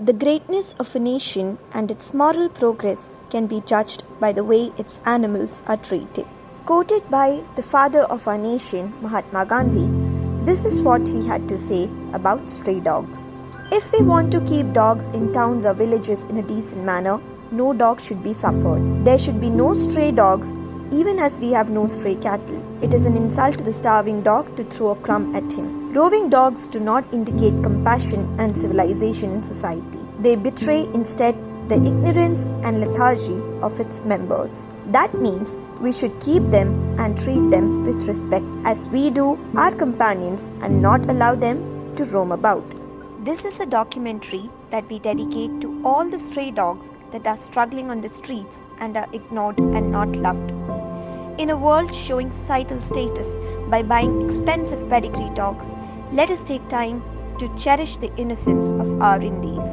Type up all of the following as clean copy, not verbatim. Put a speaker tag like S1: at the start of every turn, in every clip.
S1: The greatness of a nation and its moral progress can be judged by the way its animals are treated. Quoted by the father of our nation, Mahatma Gandhi, this is what he had to say about stray dogs. If we want to keep dogs in towns or villages in a decent manner, no dog should be suffered. There should be no stray dogs, even as we have no stray cattle. It is an insult to the starving dog to throw a crumb at him. Roving dogs do not indicate compassion and civilization in society. They betray instead the ignorance and lethargy of its members. That means we should keep them and treat them with respect as we do our companions and not allow them to roam about. This is a documentary that we dedicate to all the stray dogs that are struggling on the streets and are ignored and not loved. In a world showing societal status by buying expensive pedigree dogs, let us take time to cherish the innocence of our Indies.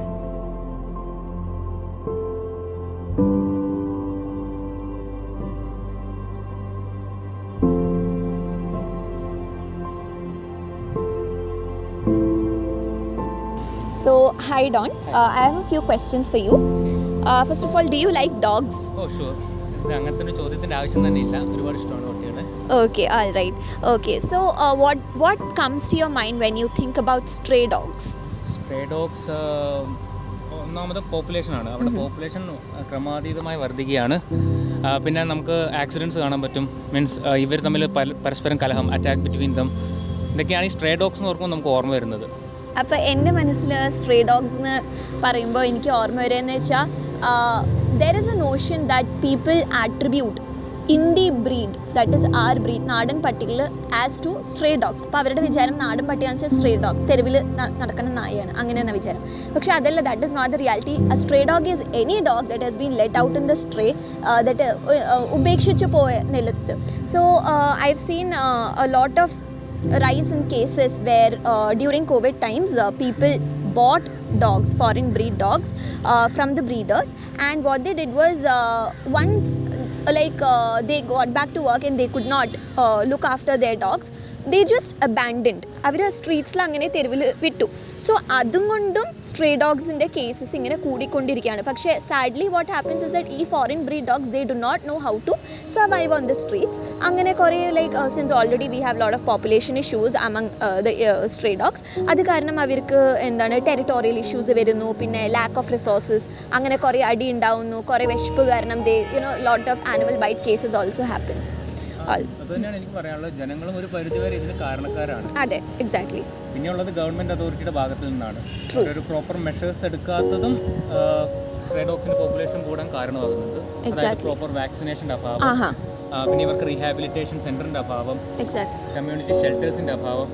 S2: So, hi Don. I have a few questions for you. First of all, do you like dogs?
S3: Oh, sure. അങ്ങനത്തെ ചോദ്യത്തിൻ്റെ ആവശ്യം തന്നെ ഇല്ല. ഒരുപാട് ഇഷ്ടമാണ് കുട്ടികളെ.
S2: Okay, all right. Okay, so what comes to your mind when you think about stray dogs?
S3: Stray dogs ഒന്നാമത് പോപ്പുലേഷനാണ്. അവിടെ പോപ്പുലേഷൻ ക്രമാതീതമായി വർദ്ധിക്കുകയാണ്. പിന്നെ നമുക്ക് ആക്സിഡൻറ്റ്സ് കാണാൻ പറ്റും. മീൻസ് ഇവർ തമ്മിൽ പരസ്പരം കലഹം, അറ്റാക്ക് ബിറ്റ്വീൻ ദം, ഇതൊക്കെയാണ് ഈ സ്ട്രേ ഡോഗ്സ് എന്ന് ഓർക്കുമ്പോൾ നമുക്ക് ഓർമ്മ വരുന്നത്.
S2: അപ്പോൾ എൻ്റെ മനസ്സിൽ സ്ട്രേ ഡോഗ്സ് എന്ന് പറയുമ്പോൾ എനിക്ക് ഓർമ്മ വരുന്നത് വെച്ചാൽ there is a notion that people attribute Indie breed, that is our breed, നാടൻ പട്ടികൾ ആസ് ടു സ്ട്രേ ഡോഗ്സ്. അപ്പോൾ അവരുടെ വിചാരം നാടൻ പട്ടിയാണെന്ന് വെച്ചാൽ സ്ട്രേ ഡോഗ്, തെരുവിൽ നടക്കുന്ന നായയാണ്, അങ്ങനെയെന്ന വിചാരം. പക്ഷേ അതല്ല, that is not the reality. A stray dog is any dog that has been let out in the stray, that ഉപേക്ഷിച്ച് പോയ നിലത്ത്. So I have seen a lot of rise in cases where during COVID times people bought dogs, foreign breed dogs from the breeders, and what they did was once they got back to work and they could not look after their dogs, they just abandoned. അവർ സ്ട്രീറ്റ്സിൽ അങ്ങനെ തെരുവിൽ വിട്ടു. So അതും കൊണ്ടും stray ഡോഗ്സിൻ്റെ cases ഇങ്ങനെ കൂടിക്കൊണ്ടിരിക്കുകയാണ്. പക്ഷേ sadly what happens is that ഈ foreign breed dogs they do not know how to survive on the streets. അങ്ങനെ കുറേ since already we have lot of population issues among the stray dogs. അത് കാരണം അവർക്ക് territorial issues വരുന്നു, പിന്നെ lack of resources, അങ്ങനെ കുറേ അടി ഉണ്ടാവുന്നു, കുറേ വിശപ്പ് കാരണം lot of animal byte cases also happens.
S3: അതുതന്നെയാണ് എനിക്ക് പറയാനുള്ളത്. ജനങ്ങളും ഒരു പരിധിവരെ ഇതിന് കാരണക്കാരാണ്.
S2: അതെ, എക്സാക്ട്ലി.
S3: പിന്നെയുള്ളത് ഗവൺമെൻറ് അതോറിറ്റിയുടെ ഭാഗത്തു നിന്നാണ്. ഒരു പ്രോപ്പർ മെഷേഴ്സ് എടുക്കാത്തതും സ്ട്രേ ഡോഗ്സിന്റെ പോപ്പുലേഷൻ കൂടാൻ കാരണമാകുന്നുണ്ട്. അതായത് പ്രോപ്പർ വാക്സിനേഷൻ്റെ അഭാവം, പിന്നെ ഇവർക്ക് റീഹാബിലിറ്റേഷൻ സെന്ററിന്റെ അഭാവം, കമ്മ്യൂണിറ്റി ഷെൽട്ടേഴ്സിന്റെ അഭാവം,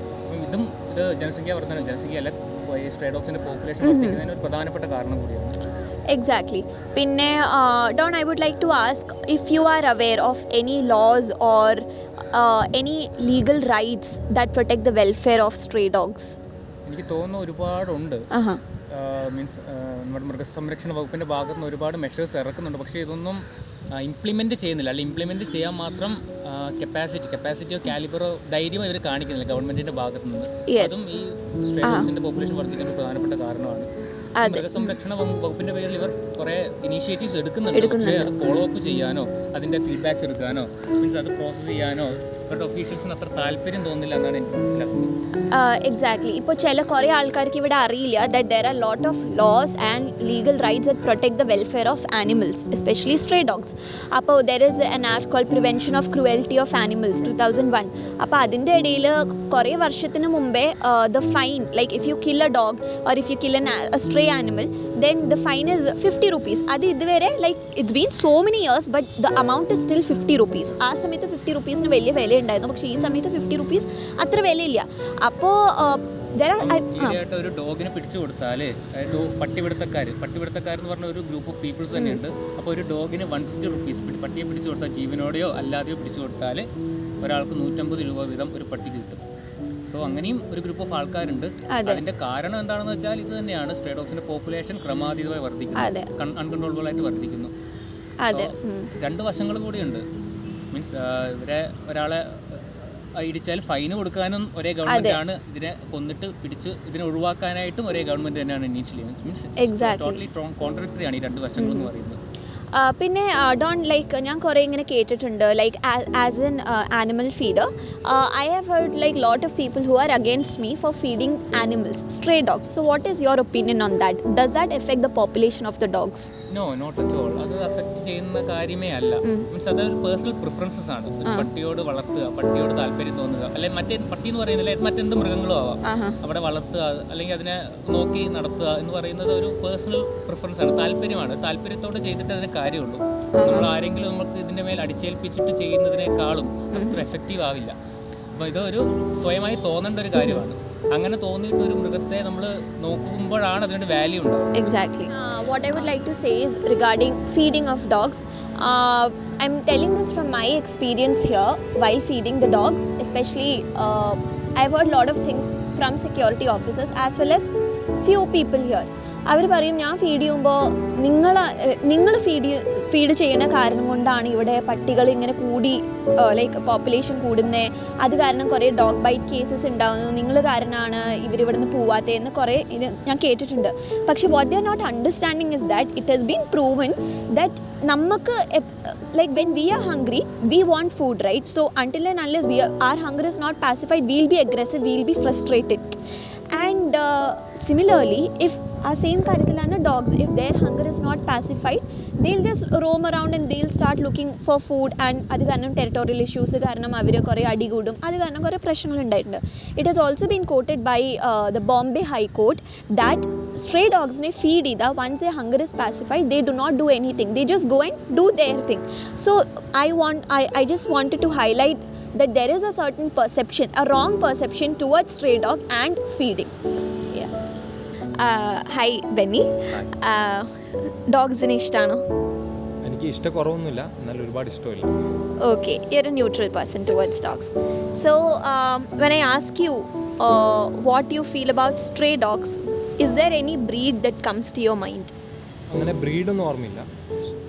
S3: ഇത് ജനസംഖ്യ വർധന, ജനസംഖ്യ സ്ട്രേ ഡോഗ്സിന്റെ പോപ്പുലേഷൻ വർദ്ധിക്കുന്നതിന് ഒരു പ്രധാനപ്പെട്ട കാരണം കൂടിയാണ്.
S2: Exactly. Pinne, Don, I would like to ask if you are aware of any laws or any legal rights that protect the welfare of stray dogs.
S3: എനിക്ക് തോന്നുന്നു ഒരുപാടുണ്ട്. മീൻസ് നമ്മുടെ മൃഗസംരക്ഷണ വകുപ്പിൻ്റെ ഭാഗത്തു നിന്ന് ഒരുപാട് മെഷേഴ്സ് ഇറക്കുന്നുണ്ട്. പക്ഷേ ഇതൊന്നും ഇംപ്ലിമെൻറ്റ് ചെയ്യുന്നില്ല. അല്ലെങ്കിൽ ഇംപ്ലിമെൻറ്റ് ചെയ്യാൻ മാത്രം കപ്പാസിറ്റിയോ കാലിബറോ ധൈര്യമോ ഇവർ കാണിക്കുന്നില്ല ഗവൺമെൻറ്റിൻ്റെ ഭാഗത്തു നിന്ന്. അതും ഈ സ്ട്രേ ഡോഗ്സിൻ്റെ പോപ്പുലേഷൻ വർദ്ധിക്കാൻ ഒരു പ്രധാനപ്പെട്ട കാരണമാണ്. മൃഗസംരക്ഷണ വകുപ്പിന്റെ പേരിൽ ഇവർ കുറെ ഇനീഷ്യേറ്റീവ്സ് എടുക്കുന്നുണ്ട്. പക്ഷേ അത് ഫോളോ അപ്പ് ചെയ്യാനോ അതിന്റെ ഫീഡ്ബാക്സ് എടുക്കാനോ മീൻസ് അത് പ്രോസസ് ചെയ്യാനോ ഇവരുടെ ഒഫീഷ്യൽസിന് അത്ര താല്പര്യം തോന്നില്ല എന്നാണ് എനിക്ക് മനസ്സിലാക്കുന്നത്.
S2: എക്സാക്ട്ലി. ഇപ്പോൾ കുറേ ആൾക്കാർക്ക് ഇവിടെ അറിയില്ല that there are lot of laws and legal rights that protect the welfare of animals, especially stray dogs. അപ്പോൾ there is an act called prevention of cruelty of animals 2001. അപ്പോൾ അതിൻ്റെ ഇടയിൽ കുറേ വർഷത്തിന് മുമ്പേ the fine, like if you kill a dog or if you kill a stray animal, then the fine is 50 rupees. അത് ഇതുവരെ it's been so many years but the amount is still 50 rupees. ആ സമയത്ത് 50 rupeesന് വലിയ വില ഉണ്ടായിരുന്നു, പക്ഷേ ഈ സമയത്ത് 50 rupees അത്ര വിലയില്ല. അപ്പോൾ
S3: ഒരു ഡോഗിനെ പിടിച്ചു കൊടുത്താൽ പട്ടിപിടുത്തക്കാരെന്ന് പറഞ്ഞ ഒരു ഗ്രൂപ്പ് ഓഫ് പീപ്പിൾസ് തന്നെയുണ്ട്. അപ്പോൾ ഒരു ഡോഗിന് 150 rupees പട്ടിയെ പിടിച്ചു കൊടുത്താൽ, ജീവനോടെയോ അല്ലാതെയോ പിടിച്ചു കൊടുത്താൽ ഒരാൾക്ക് 150 രൂപ വീതം ഒരു പട്ടി കിട്ടും. സോ അങ്ങനെയും ഒരു ഗ്രൂപ്പ് ഓഫ് ആൾക്കാരുണ്ട്. അതിന്റെ കാരണം എന്താണെന്ന് വെച്ചാൽ ഇത് തന്നെയാണ്, സ്ട്രേ ഡോഗ്സിന്റെ പോപ്പുലേഷൻ ക്രമാതീതമായി വർദ്ധിക്കുന്നു, അൺകൺട്രോളബിൾ ആയിട്ട് വർദ്ധിക്കുന്നു. രണ്ട് വശങ്ങൾ കൂടിയുണ്ട്. മീൻസ് ഒരാളെ ഇടിച്ചാൽ ഫൈന് കൊടുക്കാനും ഒരേ ഗവൺമെന്റ് ആണ്, ഇതിനെ കൊന്നിട്ട് പിടിച്ച് ഇതിനെ ഒഴിവാക്കാനായിട്ടും ഒരേ ഗവൺമെന്റ് തന്നെയാണ് ഇനീഷ്യലി. മീൻസ് ടോട്ടലി കോൺട്രഡിക്ടറി ആണ് ഈ രണ്ട് വശങ്ങൾ എന്ന് പറയുന്നത്.
S2: പിന്നെ ഡോൺ ലൈക്ക് ഞാൻ കുറേ ഇങ്ങനെ കേട്ടിട്ടുണ്ട് like as an animal feeder I have heard like lot of people who are against me for feeding animals, stray dogs. So what is your opinion on that? Does that effect the population of the dogs?
S3: No, not at all. അത് affect ചെയ്യുന്ന കാര്യമേ അല്ല. Means അതൊരു personal preferences ആണ്. പട്ടിയോട് വളർത്തുക, പട്ടിയോട് താല്പര്യം തോന്നുക, അല്ലെങ്കിൽ മറ്റേ പട്ടി എന്ന് പറയുന്നില്ല മറ്റെന്ത് മൃഗങ്ങളും ആവാം, അവിടെ വളർത്തുക അല്ലെങ്കിൽ അതിനെ നോക്കി നടത്തുക എന്ന് പറയുന്നത് ഒരു പേഴ്സണൽ പ്രിഫറൻസ് ആണ്, താല്പര്യമാണ്. താല്പര്യത്തോട് ചെയ്തിട്ട് അതിന് കാര്യമുള്ളൂ. നമ്മൾ ആരെങ്കിലും നമുക്ക് ഇതിന്റെ മേൽ അടിച്ചേൽപ്പിച്ചിട്ട് ചെയ്യുന്നതിനേക്കാളും അത്ര എഫക്റ്റീവ് ആവില്ല. അപ്പോൾ ഇതൊരു സ്വയമായി തോന്നേണ്ട ഒരു കാര്യമാണ്. അങ്ങനെ തോന്നിയിട്ട് ഒരു മൃഗത്തെ നമ്മൾ നോക്കുമ്പോഴാണ് അതിനൊരു വാല്യൂ ഉണ്ടാവും.
S2: Exactly. What I would like to say is regarding feeding of dogs. I'm telling this from my experience here while feeding the dogs. Especially, I've heard a lot of things from security officers as well as few people here. അവർ പറയും ഞാൻ feed ചെയ്യുമ്പോൾ നിങ്ങൾ feed ചെയ്യുന്ന കാരണം കൊണ്ടാണ് ഇവിടെ പട്ടികൾ ഇങ്ങനെ കൂടി ലൈക്ക് പോപ്പുലേഷൻ കൂടുന്നത്, അത് കാരണം കുറേ ഡോഗ് ബൈറ്റ് കേസസ് ഉണ്ടാകുന്നു, നിങ്ങൾ കാരണമാണ് ഇവരിവിടെ നിന്ന് പോവാത്തതെന്ന് കുറേ ഇത് ഞാൻ കേട്ടിട്ടുണ്ട്. പക്ഷേ what they are not understanding is that it has been proven that നമുക്ക് like when we are hungry we want food, right? So until and unless our hunger is not pacified, we'll be aggressive, we'll be frustrated. And similarly, if our same കാര്യത്തിലാണ് dogs, if their hunger is not pacified, they'll just roam around and they'll start looking for food, and അത് കാരണം territorial issues കാരണം അവർ കുറേ അടികൂടും, അത് കാരണം കുറേ പ്രശ്നങ്ങൾ ഉണ്ടായിട്ടുണ്ട്. It has also been quoted by the Bombay High Court that stray dogs ne feed either once their hunger is pacified, they do not do anything, they just go and do their thing. So I just wanted to highlight that there is a certain perception, a wrong perception towards stray dog and feeding. Yeah. Hi Benny. Dogs ine ishtano?
S4: എനിക്ക് ഇഷ്ടക്കുറവൊന്നുമില്ല, എന്നാലും ഒരുപാട് ഇഷ്ടമില്ല.
S2: Okay, you're a neutral person towards dogs. So when I ask you what you feel about stray dogs, is there any breed that comes to your mind?
S4: അങ്ങനെ ബ്രീഡൊന്നും ഓർമ്മയില്ല.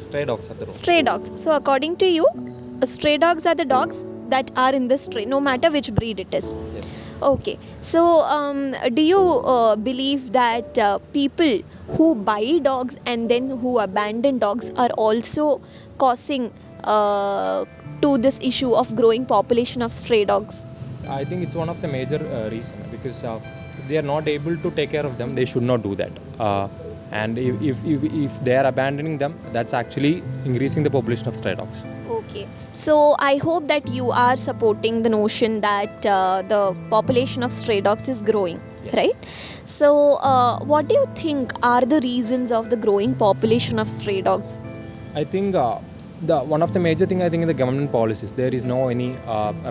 S4: Stray dogs അത്ര.
S2: Stray dogs. So according to you, stray dogs are the dogs that are in the stray, no matter which breed it is.
S4: Yes.
S2: Okay. So do you believe that people who buy dogs and then who abandon dogs are also causing to this issue of growing population of stray dogs?
S4: I think it's one of the major reason, because if they are not able to take care of them, they should not do that. And if they are abandoning them, that's actually increasing the population of stray dogs.
S2: Okay. So I hope that you are supporting the notion that the population of stray dogs is growing, yes. Right? So what do you think are the reasons of the growing population of stray dogs?
S4: I think the one of the major thing I think is the government policies. There is no any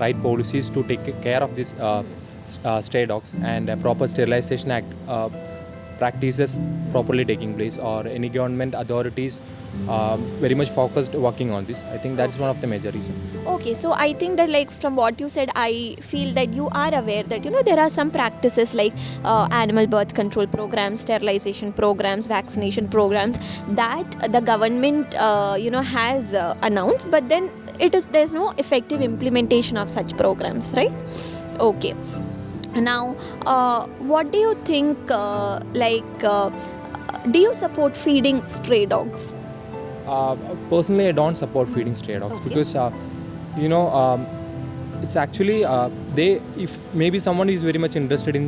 S4: right policies to take care of this stray dogs, and proper sterilization act practices properly taking place, or any government authorities very much focused working on this. I think that's one of the major reasons.
S2: Okay, so I think that like from what you said, I feel that you are aware that there are some practices like animal birth control programs, sterilization programs, vaccination programs that the government has announced, but then there's no effective implementation of such programs, right? Okay. Now what do you think do you support feeding stray dogs?
S4: Personally, I don't support feeding stray dogs. Okay. Because it's actually if maybe someone is very much interested in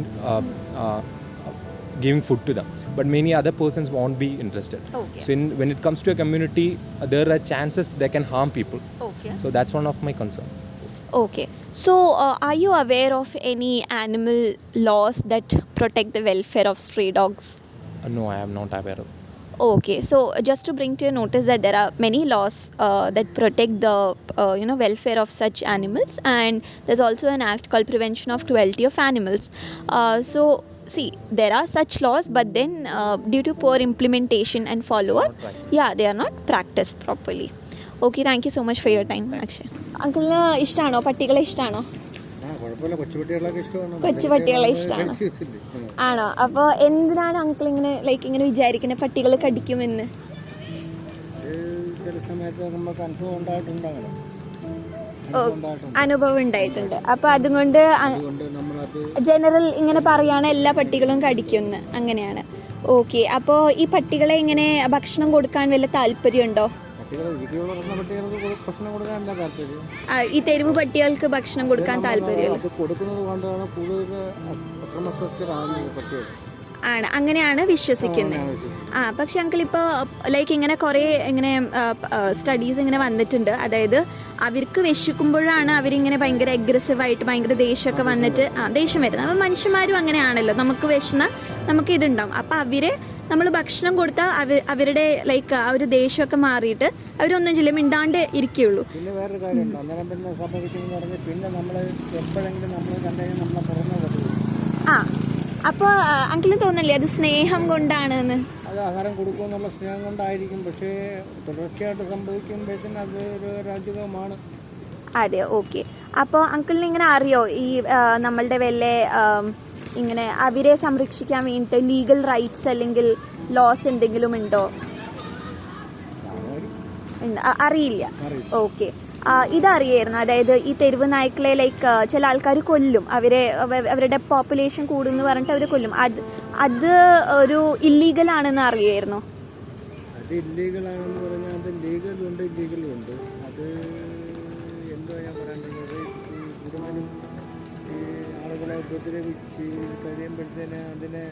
S4: giving food to them, but many other persons won't be interested.
S2: Okay.
S4: So when it comes to a community, there are chances they can harm people.
S2: Okay.
S4: So that's one of my concern.
S2: Okay. So are you aware of any animal laws that protect the welfare of stray dogs?
S4: No, I am not aware of.
S2: Okay, so just to bring to your notice that there are many laws that protect the welfare of such animals, and there's also an act called Prevention of Cruelty of Animals. So see, there are such laws, but then due to poor implementation and follow-up, they are not practiced properly. Okay, thank you so much for your time, Akshay. Uncle, ഇഷ്ടമാണോ പട്ടികളെ ഇഷ്ടമാണോ? കൊച്ചുപട്ടികളെ ഇഷ്ടമാണ്. ആണോ? അപ്പോൾ എന്തിനാണ് uncle ഇങ്ങനെ വിചാരിക്കുന്നത് പട്ടികൾ കടിക്കുമെന്ന്?
S5: ചില സമയത്ത് നമുക്ക് അനുഭവം ഉണ്ടായിട്ടുണ്ട്. അങ്ങനെ
S2: അനുഭവം ഉണ്ടായിട്ടുണ്ട്. അപ്പോൾ അതുകൊണ്ട് ജനറൽ ഇങ്ങനെ പറയാണ് എല്ലാ പട്ടികളും കടിക്കുമെന്ന്, അങ്ങനെയാണ്. ഓക്കെ. അപ്പോൾ ഈ പട്ടികളെ ഇങ്ങനെ ഭക്ഷണം കൊടുക്കാൻ വല്ല താല്പര്യമുണ്ടോ? ഈ തെരുവ് പട്ടികൾക്ക് ഭക്ഷണം കൊടുക്കാൻ താല്പര്യമില്ല ആണ്, അങ്ങനെയാണ് വിശ്വസിക്കുന്നത്. പക്ഷെ അങ്കിൾ ഇപ്പോൾ ലൈക്ക് ഇങ്ങനെ കുറേ ഇങ്ങനെ സ്റ്റഡീസ് ഇങ്ങനെ വന്നിട്ടുണ്ട്. അതായത് അവർക്ക് വിശക്കുമ്പോഴാണ് അവരിങ്ങനെ ഭയങ്കര അഗ്രസീവായിട്ട് ഭയങ്കര ദേഷ്യമൊക്കെ വന്നിട്ട് ദേഷ്യം വരുന്നത്. അപ്പോൾ മനുഷ്യന്മാരും അങ്ങനെയാണല്ലോ, നമുക്ക് വിശന്ന നമുക്ക് ഇതുണ്ടാവും. അപ്പോൾ നമ്മൾ ഭക്ഷണം കൊടുത്താൽ അവരുടെ ലൈക്ക് ആ ഒരു ദേഷ്യമൊക്കെ മാറിയിട്ട് അവരൊന്നും ചില മിണ്ടാണ്ട് ഇരിക്കുകയുള്ളൂ.
S5: പിന്നെ വേറൊരു കാര്യമുണ്ട്, അന്നേരം പിന്നെ സംഭവിക്കുന്നത് പറഞ്ഞാൽ പിന്നെ നമ്മൾ എപ്പോഴെങ്കിലും നമ്മൾ കണ്ടുകഴിഞ്ഞാൽ നമ്മളെ പുറമെ
S2: അപ്പോൾ അങ്കിളിന് തോന്നില്ലേ അത് സ്നേഹം കൊണ്ടാണെന്ന്?
S5: അത് ആഹാരം കൊടുക്കുമെന്നുള്ള സ്നേഹം കൊണ്ടായിരിക്കും, പക്ഷേ തുടർച്ചയായിട്ട് സംഭവിക്കുമ്പോഴത്തേന് അത് ഒരു രാജകമാണ്.
S2: അതെ, ഓക്കെ. അപ്പോൾ അങ്കിളിന് ഇങ്ങനെ അറിയോ ഈ നമ്മളുടെ വല്ല ഇങ്ങനെ അവരെ സംരക്ഷിക്കാൻ വേണ്ടിയിട്ട് ലീഗൽ റൈറ്റ്സ് അല്ലെങ്കിൽ ലോസ് എന്തെങ്കിലും ഉണ്ടോ? അറിയില്ല. ഓക്കെ. ഇതറിയായിരുന്നു, അതായത് ഈ തെരുവ് നായ്ക്കളെ ലൈക്ക് ചില ആൾക്കാർ കൊല്ലും, അവരുടെ പോപ്പുലേഷൻ കൂടുമെന്ന് പറഞ്ഞിട്ട് അവർ കൊല്ലും. അത് ഒരു ഇല്ലീഗലാണെന്ന് അറിയായിരുന്നു.
S5: അത് ഇല്ലീഗലാണെന്ന് പറഞ്ഞാൽ അത് ലീഗലുണ്ട് ഇല്ലീഗലുണ്ട്. അത് എന്തോ ഞാൻ പറയുന്നത്, കൂടുതലും ഈ ആളുകളെ ഉപദ്രവിച്ച് കഴിയുമ്പോഴത്തേന് അതിനെ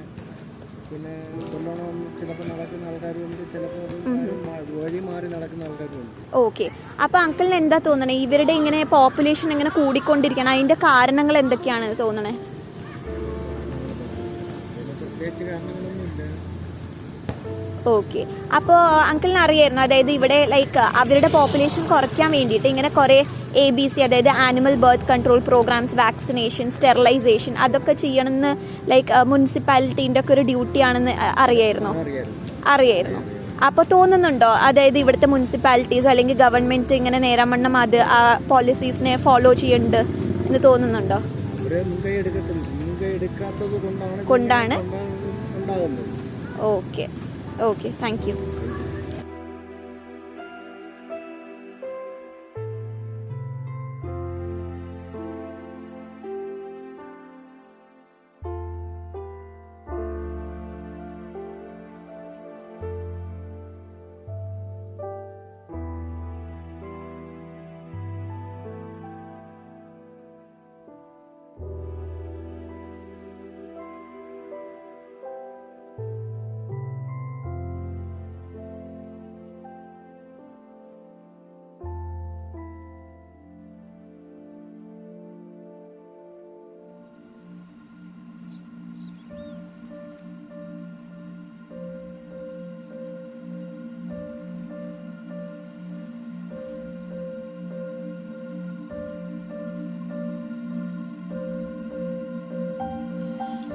S5: പിന്നെ കൊല്ലണമെന്ന് ചിലപ്പോൾ നടക്കുന്ന ആൾക്കാരുണ്ട്, ചിലപ്പോൾ വഴി മാറി നടക്കുന്ന ആൾക്കാരുണ്ട്.
S2: ഓക്കെ. അപ്പോൾ അങ്കിളിന് എന്താ തോന്നണേ ഇവരുടെ ഇങ്ങനെ പോപ്പുലേഷൻ ഇങ്ങനെ കൂടിക്കൊണ്ടിരിക്കണം, അതിന്റെ കാരണങ്ങൾ എന്തൊക്കെയാണ് തോന്നണേ?
S5: പ്രത്യേകിച്ച് കാരണങ്ങളൊന്നുമില്ല.
S2: ഓക്കെ. അപ്പോൾ അങ്കിളിന് അറിയായിരുന്നു, അതായത് ഇവിടെ ലൈക്ക് അവരുടെ പോപ്പുലേഷൻ കുറയ്ക്കാൻ വേണ്ടിയിട്ട് ഇങ്ങനെ കുറേ ABC, അതായത് animal birth control programmes, vaccination, sterilisation അതൊക്കെ ചെയ്യണമെന്ന് ലൈക്ക് മുനിസിപ്പാലിറ്റീൻ്റെ ഒക്കെ ഒരു ഡ്യൂട്ടി ആണെന്ന് അറിയായിരുന്നു. അപ്പോൾ തോന്നുന്നുണ്ടോ അതായത് ഇവിടുത്തെ മുനിസിപ്പാലിറ്റീസ് അല്ലെങ്കിൽ ഗവൺമെൻറ് ഇങ്ങനെ നേരാമണ്ണം അത് ആ പോളിസീസിനെ ഫോളോ ചെയ്യുന്നുണ്ട് എന്ന് തോന്നുന്നുണ്ടോ? കൊണ്ടാണ്. Okay, thank you.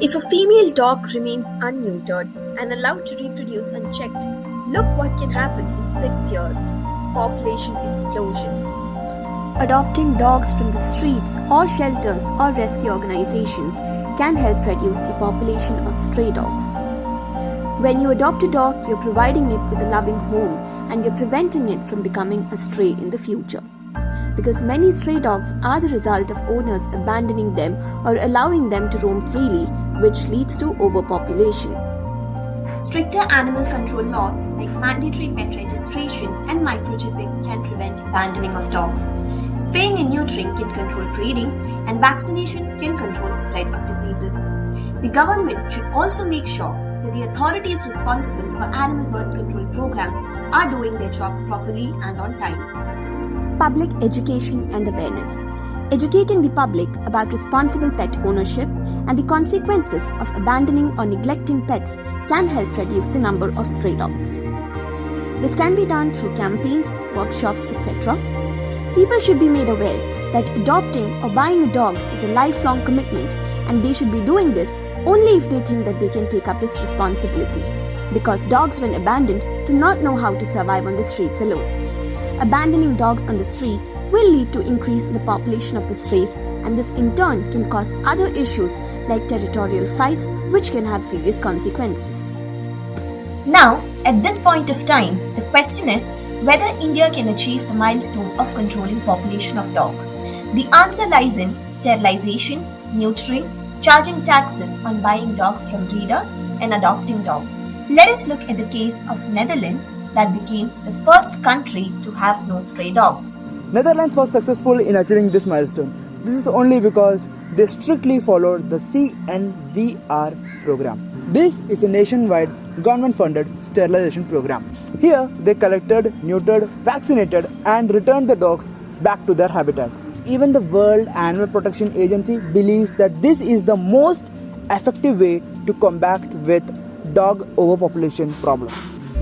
S1: If a female dog remains unneutered and allowed to reproduce unchecked, look what can happen in 6 years. Population explosion. Adopting dogs from the streets or shelters or rescue organizations can help reduce the population of stray dogs. When you adopt a dog, you're providing it with a loving home and you're preventing it from becoming a stray in the future. Because many stray dogs are the result of owners abandoning them or allowing them to roam freely, which leads to overpopulation. Stricter animal control laws like mandatory pet registration and microchipping can prevent abandoning of dogs. Spaying and neutering can control breeding, and vaccination can control spread of diseases. The government should also make sure that the authorities responsible for animal birth control programs are doing their job properly and on time. Public education and awareness. Educating the public about responsible pet ownership and the consequences of abandoning or neglecting pets can help reduce the number of stray dogs. This can be done through campaigns, workshops, etc. People should be made aware that adopting or buying a dog is a lifelong commitment, and they should be doing this only if they think that they can take up this responsibility. Because dogs, when abandoned, do not know how to survive on the streets alone. Abandoning dogs on the street will lead to increase in the population of the strays, and this in turn can cause other issues like territorial fights, which can have serious consequences. Now, at this point of time, the question is,
S6: Whether India can achieve the milestone of controlling population of dogs. The answer lies in sterilization, neutering, charging taxes on buying dogs from breeders and adopting dogs. Let us look at the case of Netherlands that became the first country to have no stray dogs.
S7: Netherlands was successful in achieving this milestone. This is only because they strictly followed the CNVR program. This is a nationwide government-funded sterilization program. Here, they collected, neutered, vaccinated and returned the dogs back to their habitat. Even the World Animal Protection Agency believes that this is the most effective way to combat with dog overpopulation problem.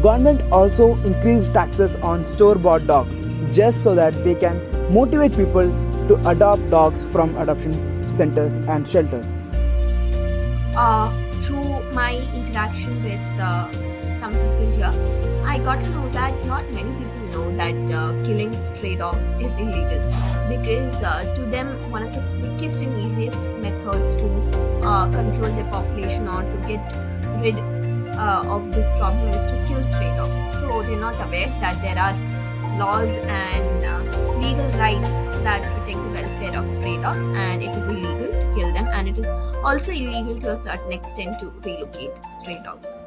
S7: Government also increased taxes on store-bought dog just so that they can motivate people to adopt dogs from adoption centers and shelters.
S6: Through my interaction with some people here, I got to know that not many people know that killing stray dogs is illegal, because to them one of the quickest and easiest methods to control their population or to get rid of this problem is to kill stray dogs. So they're not aware that there are laws and legal rights that protect the welfare of stray dogs, and it is illegal to kill them, and it is also illegal to a certain extent to relocate stray dogs.